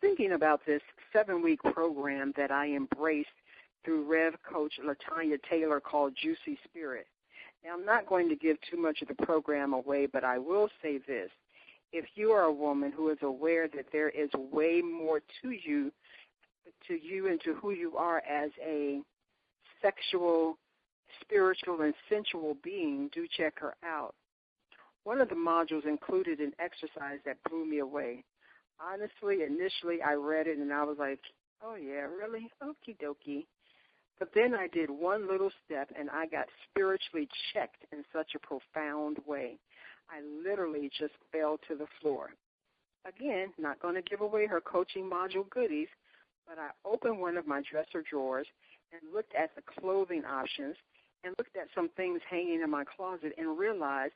thinking about this 7-week program that I embraced through Rev Coach LaTanya Taylor called Juicy Spirit. Now, I'm not going to give too much of the program away, but I will say this. If you are a woman who is aware that there is way more to you and to who you are as a sexual, spiritual, and sensual being, do check her out. One of the modules included an exercise that blew me away. Honestly, initially I read it and I was like, oh yeah, really? Okie dokie. But then I did one little step and I got spiritually checked in such a profound way. I literally just fell to the floor. Again, not going to give away her coaching module goodies, but I opened one of my dresser drawers and looked at the clothing options and looked at some things hanging in my closet and realized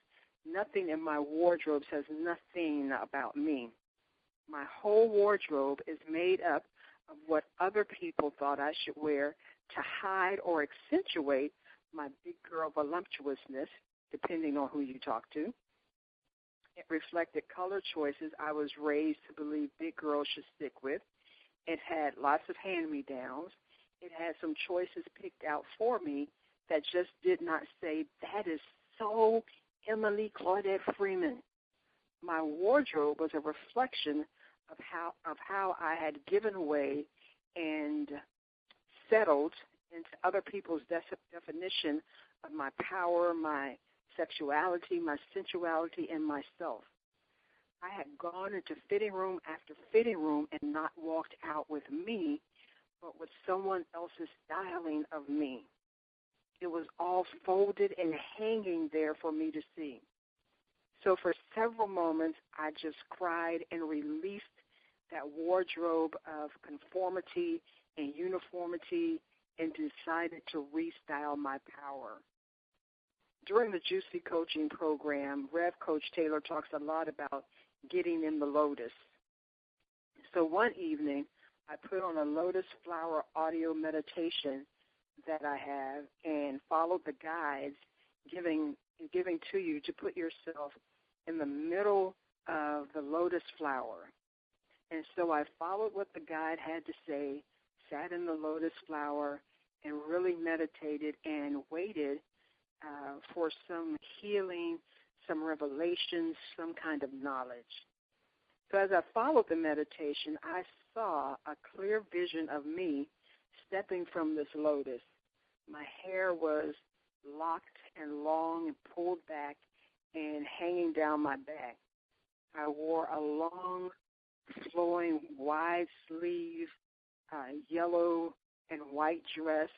nothing in my wardrobe says nothing about me. My whole wardrobe is made up of what other people thought I should wear to hide or accentuate my big girl voluptuousness, depending on who you talk to. It reflected color choices I was raised to believe big girls should stick with. It had lots of hand-me-downs. It had some choices picked out for me that just did not say, that is so Emily Claudette Freeman. My wardrobe was a reflection of how I had given away and settled into other people's definition of my power, my sexuality, my sensuality, and myself. I had gone into fitting room after fitting room and not walked out with me, but with someone else's styling of me. It was all folded and hanging there for me to see. So for several moments, I just cried and released that wardrobe of conformity and uniformity and decided to restyle my power. During the Juicy Coaching program, Rev Coach Taylor talks a lot about getting in the lotus. So one evening, I put on a lotus flower audio meditation that I have and followed the guides giving to you to put yourself in the middle of the lotus flower. And so I followed what the guide had to say, sat in the lotus flower, and really meditated and waited for some healing, some revelations, some kind of knowledge. So as I followed the meditation, I saw a clear vision of me stepping from this lotus. My hair was locked and long and pulled back and hanging down my back. I wore a long, flowing, wide-sleeve, yellow and white dress,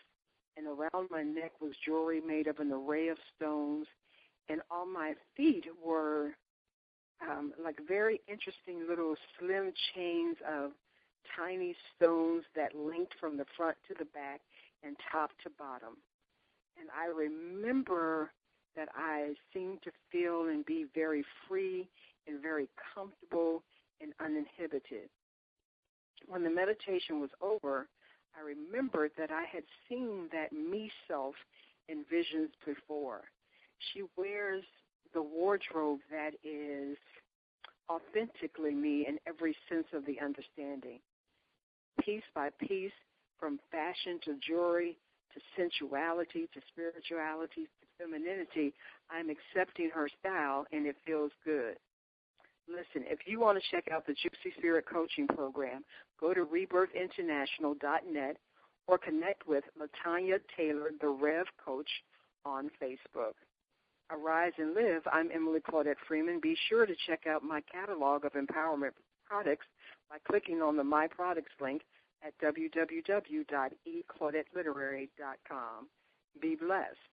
and around my neck was jewelry made of an array of stones, and on my feet were like very interesting little slim chains of tiny stones that linked from the front to the back and top to bottom. And I remember that I seemed to feel and be very free and very comfortable and uninhibited. When the meditation was over, I remembered that I had seen that me-self in visions before. She wears the wardrobe that is authentically me in every sense of the understanding. Piece by piece, from fashion to jewelry to sensuality to spirituality to femininity, I'm accepting her style, and it feels good. Listen, if you want to check out the Juicy Spirit Coaching Program, go to rebirthinternational.net or connect with LaTanya Taylor, the Rev Coach, on Facebook. Arise and Live, I'm Emily Claudette Freeman. Be sure to check out my catalog of empowerment products by clicking on the My Products link at www.eclaudetteliberary.com. Be blessed.